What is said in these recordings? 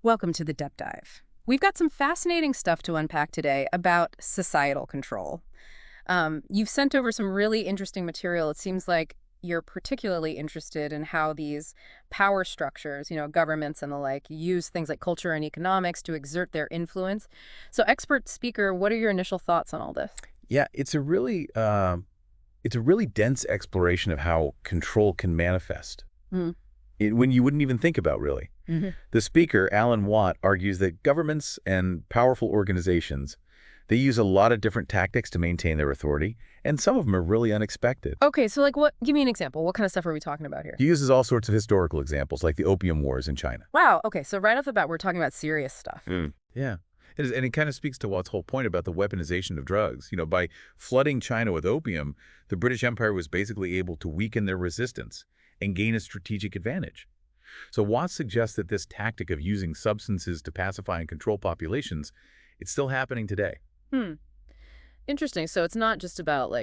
Welcome to the Depth Dive. We've got some fascinating stuff to unpack today about societal control. You've sent over some really interesting material. It seems like you're particularly interested in how these power structures, governments and the like, use things like culture and economics to exert their influence. So, expert speaker, what are your initial thoughts on all this? Yeah, it's a really dense exploration of how control can manifest Mm. when you wouldn't even think about really. Hmm. The speaker, Alan Watt, argues that governments and powerful organizations, they use a lot of different tactics to maintain their authority, and some of them are really unexpected. Okay, so like what? Give me an example. What kind of stuff are we talking about here? He uses all sorts of historical examples, like the Opium Wars in China. Wow. Okay, so right off the bat, we're talking about serious stuff. Yeah. It is, and it kind of speaks to Watt's whole point about the weaponization of drugs. By flooding China with opium, the British Empire was basically able to weaken their resistance and gain a strategic advantage. So Watt suggests that this tactic of using substances to pacify and control populations, it's still happening today. Hmm. Interesting. So it's not just about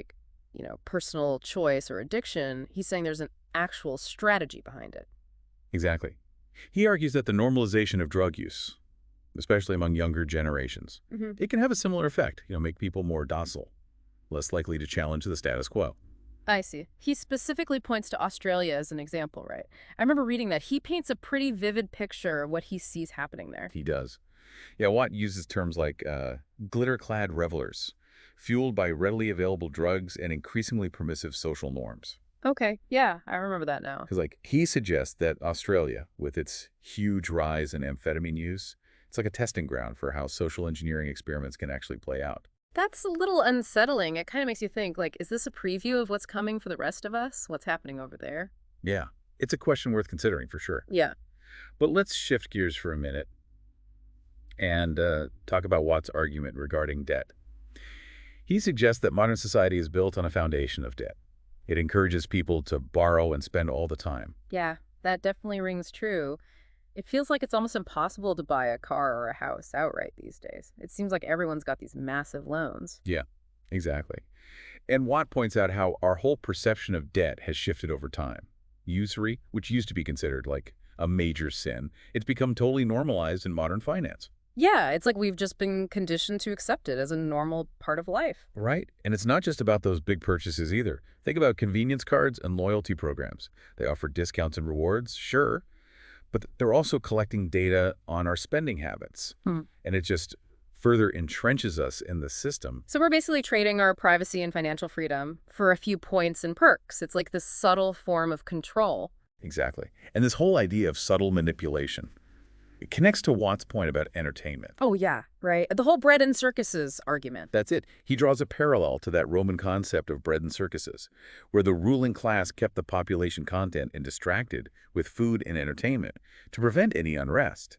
personal choice or addiction. He's saying there's an actual strategy behind it. Exactly. He argues that the normalization of drug use, especially among younger generations, Hmm. it can have a similar effect, make people more docile, less likely to challenge the status quo. I see. He specifically points to Australia as an example, right? I remember reading that. He paints a pretty vivid picture of what he sees happening there. He does. Yeah, Watt uses terms like glitter-clad revelers, fueled by readily available drugs and increasingly permissive social norms. Okay, yeah, I remember that now. Because, he suggests that Australia, with its huge rise in amphetamine use, it's like a testing ground for how social engineering experiments can actually play out. That's a little unsettling. It kind of makes you think, is this a preview of what's coming for the rest of us? What's happening over there? Yeah, it's a question worth considering for sure. Yeah. But let's shift gears for a minute and talk about Watt's argument regarding debt. He suggests that modern society is built on a foundation of debt. It encourages people to borrow and spend all the time. Yeah, that definitely rings true. It feels like it's almost impossible to buy a car or a house outright these days. It seems like everyone's got these massive loans. Yeah, exactly. And Watt points out how our whole perception of debt has shifted over time. Usury, which used to be considered like a major sin, it's become totally normalized in modern finance. Yeah, it's like we've just been conditioned to accept it as a normal part of life. Right? And it's not just about those big purchases either. Think about convenience cards and loyalty programs. They offer discounts and rewards, sure, but they're also collecting data on our spending habits. Hmm. And it just further entrenches us in the system. So we're basically trading our privacy and financial freedom for a few points and perks. It's like this subtle form of control. Exactly. And this whole idea of subtle manipulation, it connects to Watt's point about entertainment. Oh, yeah, right. The whole bread and circuses argument. That's it. He draws a parallel to that Roman concept of bread and circuses, where the ruling class kept the population content and distracted with food and entertainment to prevent any unrest.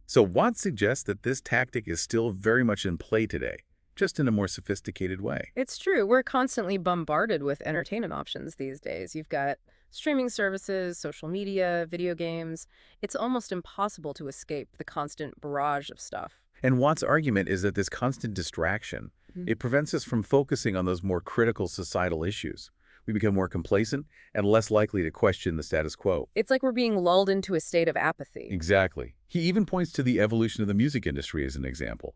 So Watt suggests that this tactic is still very much in play today, just in a more sophisticated way. It's true. We're constantly bombarded with entertainment options these days. You've got streaming services, social media, video games. It's almost impossible to escape the constant barrage of stuff. And Watt's argument is that this constant distraction, Mhm. it prevents us from focusing on those more critical societal issues. We become more complacent and less likely to question the status quo. It's like we're being lulled into a state of apathy. Exactly. He even points to the evolution of the music industry as an example.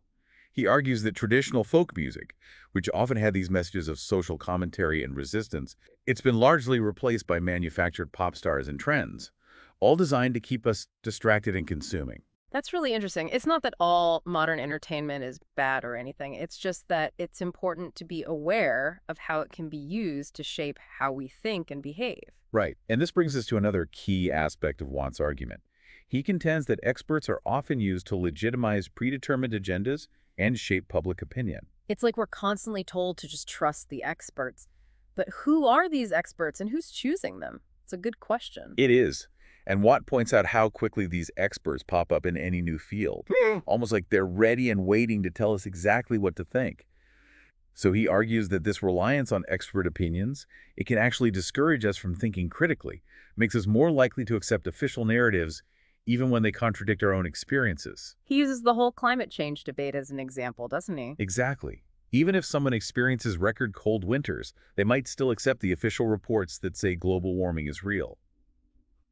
He argues that traditional folk music, which often had these messages of social commentary and resistance, it's been largely replaced by manufactured pop stars and trends, all designed to keep us distracted and consuming. That's really interesting. It's not that all modern entertainment is bad or anything. It's just that it's important to be aware of how it can be used to shape how we think and behave. Right. And this brings us to another key aspect of Watt's argument. He contends that experts are often used to legitimize predetermined agendas and shape public opinion. It's like we're constantly told to just trust the experts. But who are these experts and who's choosing them? It's a good question. It is. And Watt points out how quickly these experts pop up in any new field, almost like they're ready and waiting to tell us exactly what to think. So he argues that this reliance on expert opinions, it can actually discourage us from thinking critically, makes us more likely to accept official narratives even when they contradict our own experiences. He uses the whole climate change debate as an example, doesn't he? Exactly. Even if someone experiences record cold winters, they might still accept the official reports that say global warming is real.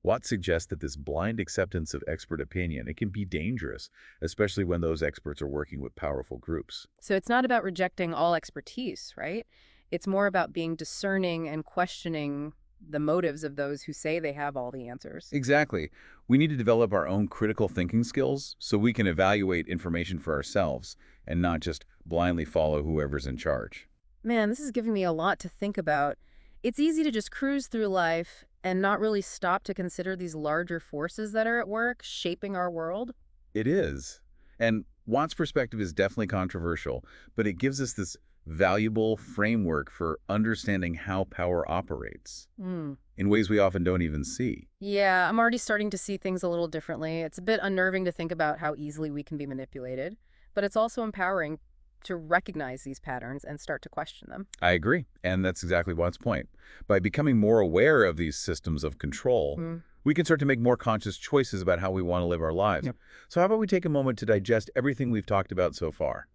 Watt suggests that this blind acceptance of expert opinion, it can be dangerous, especially when those experts are working with powerful groups. So it's not about rejecting all expertise, right? It's more about being discerning and questioning the motives of those who say they have all the answers. Exactly. We need to develop our own critical thinking skills so we can evaluate information for ourselves and not just blindly follow whoever's in charge. Man, this is giving me a lot to think about. It's easy to just cruise through life and not really stop to consider these larger forces that are at work, shaping our world. It is. And Watt's perspective is definitely controversial, but it gives us this valuable framework for understanding how power operates Hmm. in ways we often don't even see. Yeah, I'm already starting to see things a little differently. It's a bit unnerving to think about how easily we can be manipulated, but it's also empowering to recognize these patterns and start to question them. I agree, and that's exactly Watt's point. By becoming more aware of these systems of control, Hmm. we can start to make more conscious choices about how we want to live our lives. Yep. So how about we take a moment to digest everything we've talked about so far?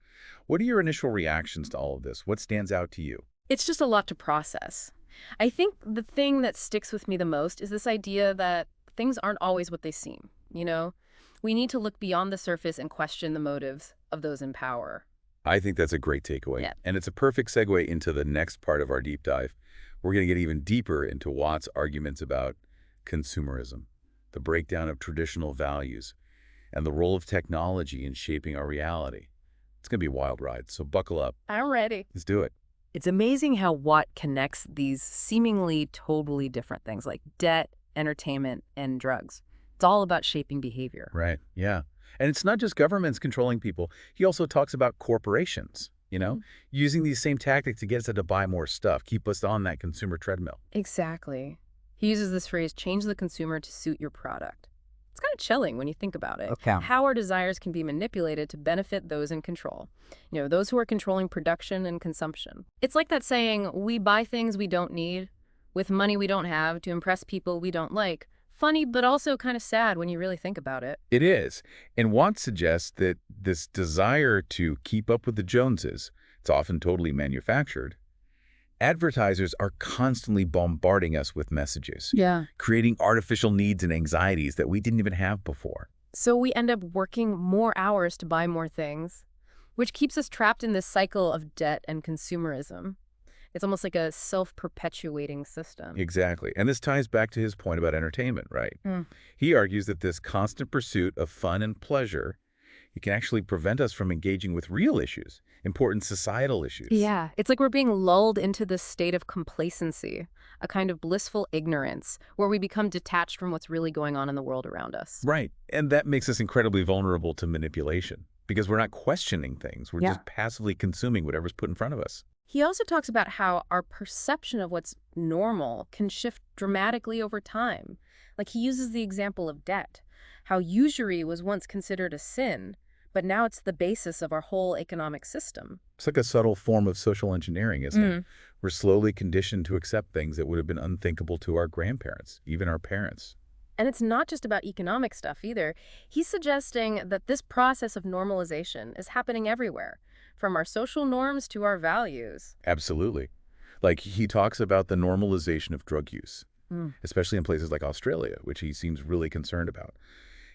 What are your initial reactions to all of this? What stands out to you? It's just a lot to process. I think the thing that sticks with me the most is this idea that things aren't always what they seem, you know? We need to look beyond the surface and question the motives of those in power. I think that's a great takeaway. Yeah. And it's a perfect segue into the next part of our deep dive. We're going to get even deeper into Watt's arguments about consumerism, the breakdown of traditional values, and the role of technology in shaping our reality. It's going to be a wild ride, so buckle up. I'm ready. Let's do it. It's amazing how Watt connects these seemingly totally different things like debt, entertainment, and drugs. It's all about shaping behavior. Right, yeah. And it's not just governments controlling people. He also talks about corporations, using these same tactics to get us to buy more stuff, keep us on that consumer treadmill. Exactly. He uses this phrase, change the consumer to suit your product. It's kind of chilling when you think about it. Okay. How our desires can be manipulated to benefit those in control. Those who are controlling production and consumption. It's like that saying, we buy things we don't need with money we don't have to impress people we don't like. Funny, but also kind of sad when you really think about it. It is. And Watt suggests that this desire to keep up with the Joneses, it's often totally manufactured. Advertisers are constantly bombarding us with messages, Yeah. creating artificial needs and anxieties that we didn't even have before. So we end up working more hours to buy more things, which keeps us trapped in this cycle of debt and consumerism. It's almost like a self-perpetuating system. Exactly. And this ties back to his point about entertainment, right? Mm. He argues that this constant pursuit of fun and pleasure, it can actually prevent us from engaging with real issues, important societal issues. Yeah, it's like we're being lulled into this state of complacency, a kind of blissful ignorance, where we become detached from what's really going on in the world around us. Right. And that makes us incredibly vulnerable to manipulation because we're not questioning things. We're just passively consuming whatever's put in front of us. He also talks about how our perception of what's normal can shift dramatically over time. Like he uses the example of debt, how usury was once considered a sin, but now it's the basis of our whole economic system. It's like a subtle form of social engineering, isn't it? We're slowly conditioned to accept things that would have been unthinkable to our grandparents, even our parents. And it's not just about economic stuff either. He's suggesting that this process of normalization is happening everywhere, from our social norms to our values. Absolutely. Like he talks about the normalization of drug use, especially in places like Australia, which he seems really concerned about.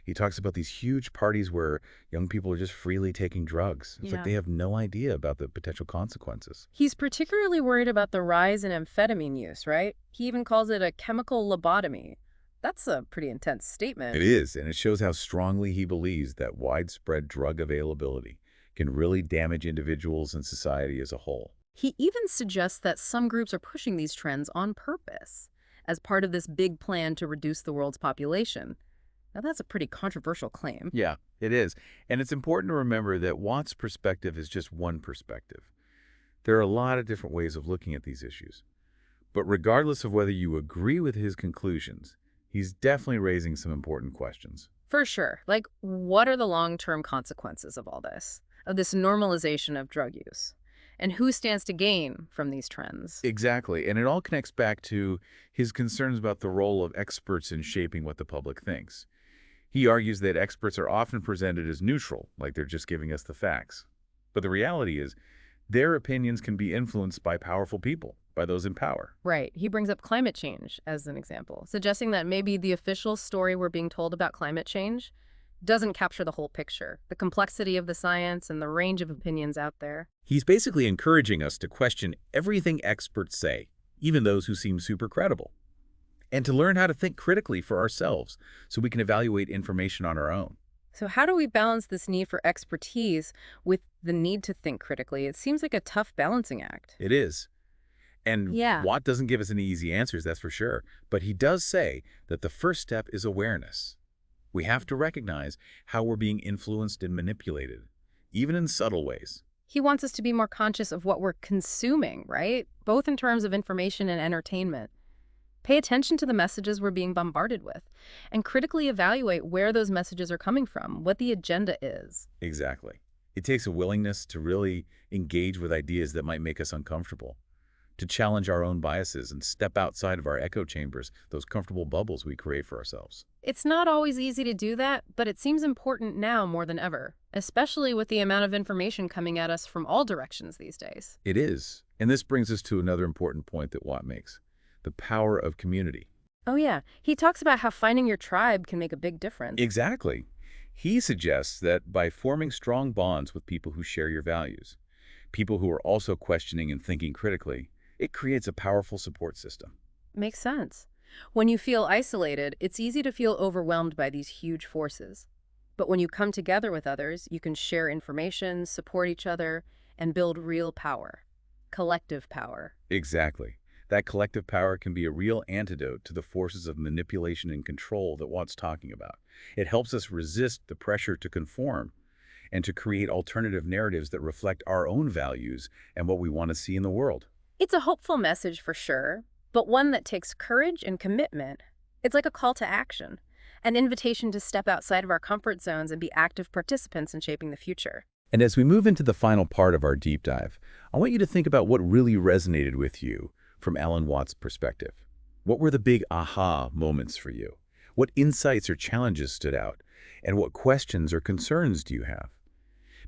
He talks about these huge parties where young people are just freely taking drugs. It's like they have no idea about the potential consequences. He's particularly worried about the rise in amphetamine use, right? He even calls it a chemical lobotomy. That's a pretty intense statement. It is, and it shows how strongly he believes that widespread drug availability can really damage individuals and society as a whole. He even suggests that some groups are pushing these trends on purpose as part of this big plan to reduce the world's population. Now, that's a pretty controversial claim. Yeah, it is. And it's important to remember that Watt's perspective is just one perspective. There are a lot of different ways of looking at these issues. But regardless of whether you agree with his conclusions, he's definitely raising some important questions. For sure. Like, what are the long-term consequences of all this, of this normalization of drug use? And who stands to gain from these trends? Exactly. And it all connects back to his concerns about the role of experts in shaping what the public thinks. He argues that experts are often presented as neutral, like they're just giving us the facts. But the reality is, their opinions can be influenced by powerful people, by those in power. Right. He brings up climate change as an example, suggesting that maybe the official story we're being told about climate change doesn't capture the whole picture, the complexity of the science and the range of opinions out there. He's basically encouraging us to question everything experts say, even those who seem super credible, and to learn how to think critically for ourselves so we can evaluate information on our own. So, how do we balance this need for expertise with the need to think critically? It seems like a tough balancing act. It is. And Yeah. Watt doesn't give us any easy answers, that's for sure. But he does say that the first step is awareness. We have to recognize how we're being influenced and manipulated, even in subtle ways. He wants us to be more conscious of what we're consuming, right? Both in terms of information and entertainment. Pay attention to the messages we're being bombarded with and critically evaluate where those messages are coming from, what the agenda is. Exactly. It takes a willingness to really engage with ideas that might make us uncomfortable, to challenge our own biases and step outside of our echo chambers, those comfortable bubbles we create for ourselves. It's not always easy to do that, but it seems important now more than ever, especially with the amount of information coming at us from all directions these days. It is. And this brings us to another important point that Watt makes: the power of community. Oh yeah, he talks about how finding your tribe can make a big difference. Exactly. He suggests that by forming strong bonds with people who share your values, people who are also questioning and thinking critically, it creates a powerful support system. Makes sense. When you feel isolated, it's easy to feel overwhelmed by these huge forces. But when you come together with others, you can share information, support each other, and build real power. Collective power. Exactly. That collective power can be a real antidote to the forces of manipulation and control that Watt's talking about. It helps us resist the pressure to conform and to create alternative narratives that reflect our own values and what we want to see in the world. It's a hopeful message for sure, but one that takes courage and commitment. It's like a call to action, an invitation to step outside of our comfort zones and be active participants in shaping the future. And as we move into the final part of our deep dive, I want you to think about what really resonated with you from Alan Watts' perspective. What were the big aha moments for you? What insights or challenges stood out? And what questions or concerns do you have?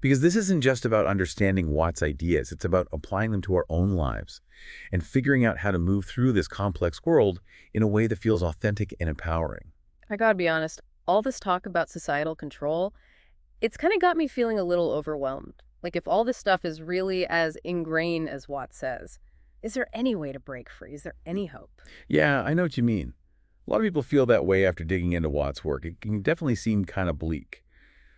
Because this isn't just about understanding Watt's ideas, it's about applying them to our own lives and figuring out how to move through this complex world in a way that feels authentic and empowering. I gotta be honest, all this talk about societal control, it's kind of got me feeling a little overwhelmed. Like if all this stuff is really as ingrained as Watt says, is there any way to break free? Is there any hope? Yeah, I know what you mean. A lot of people feel that way after digging into Watt's work. It can definitely seem kind of bleak.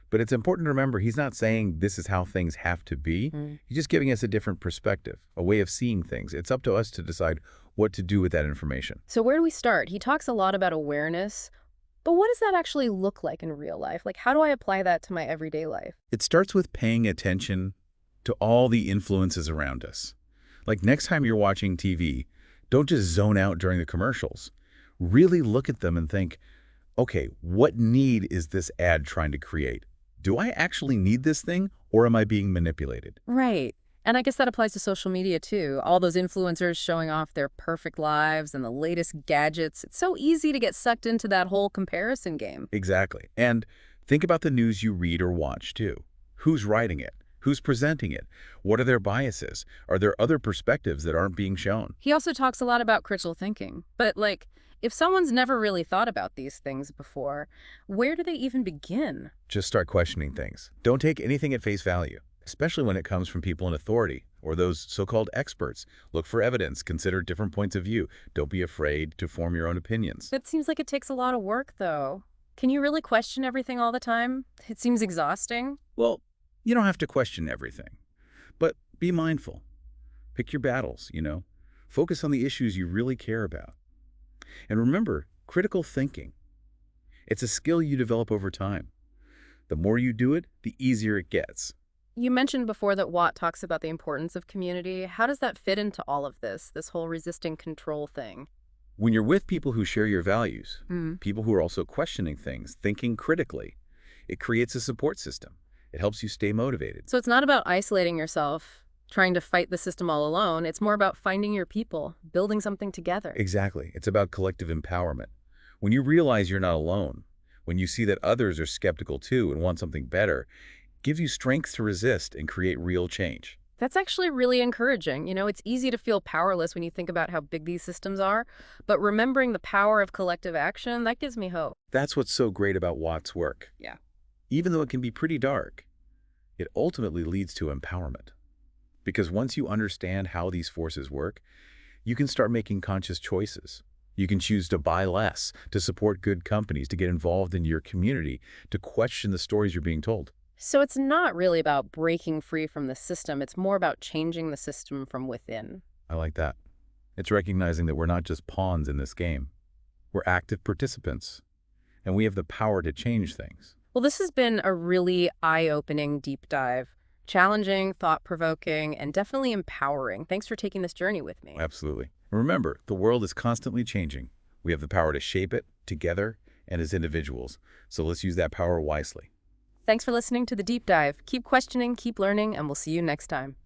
But it's important to remember he's not saying this is how things have to be. Mm. He's just giving us a different perspective, a way of seeing things. It's up to us to decide what to do with that information. So where do we start? He talks a lot about awareness, but what does that actually look like in real life? Like how do I apply that to my everyday life? It starts with paying attention to all the influences around us. Like next time you're watching TV, don't just zone out during the commercials. Really look at them and think, okay, what need is this ad trying to create? Do I actually need this thing, or am I being manipulated? Right. And I guess that applies to social media too. All those influencers showing off their perfect lives and the latest gadgets. It's so easy to get sucked into that whole comparison game. Exactly. And think about the news you read or watch, too. Who's writing it? Who's presenting it? What are their biases? Are there other perspectives that aren't being shown? He also talks a lot about critical thinking. But like, if someone's never really thought about these things before, where do they even begin? Just start questioning things. Don't take anything at face value, especially when it comes from people in authority or those so-called experts. Look for evidence, consider different points of view. Don't be afraid to form your own opinions. It seems like it takes a lot of work, though. Can you really question everything all the time? It seems exhausting. Well, you don't have to question everything, but be mindful. Pick your battles, Focus on the issues you really care about. And remember, critical thinking. It's a skill you develop over time. The more you do it, the easier it gets. You mentioned before that Watt talks about the importance of community. How does that fit into all of this whole resisting control thing? When you're with people who share your values, Mm. people who are also questioning things, thinking critically, it creates a support system. It helps you stay motivated. So it's not about isolating yourself, trying to fight the system all alone. It's more about finding your people, building something together. Exactly. It's about collective empowerment. When you realize you're not alone, when you see that others are skeptical too and want something better, it gives you strength to resist and create real change. That's actually really encouraging. It's easy to feel powerless when you think about how big these systems are, but remembering the power of collective action, that gives me hope. That's what's so great about Watt's work. Yeah. Even though it can be pretty dark, it ultimately leads to empowerment. Because once you understand how these forces work, you can start making conscious choices. You can choose to buy less, to support good companies, to get involved in your community, to question the stories you're being told. So it's not really about breaking free from the system. It's more about changing the system from within. I like that. It's recognizing that we're not just pawns in this game. We're active participants, and we have the power to change things. Well, this has been a really eye-opening deep dive. Challenging, thought-provoking, and definitely empowering. Thanks for taking this journey with me. Absolutely. And remember, the world is constantly changing. We have the power to shape it together and as individuals. So let's use that power wisely. Thanks for listening to The Deep Dive. Keep questioning, keep learning, and we'll see you next time.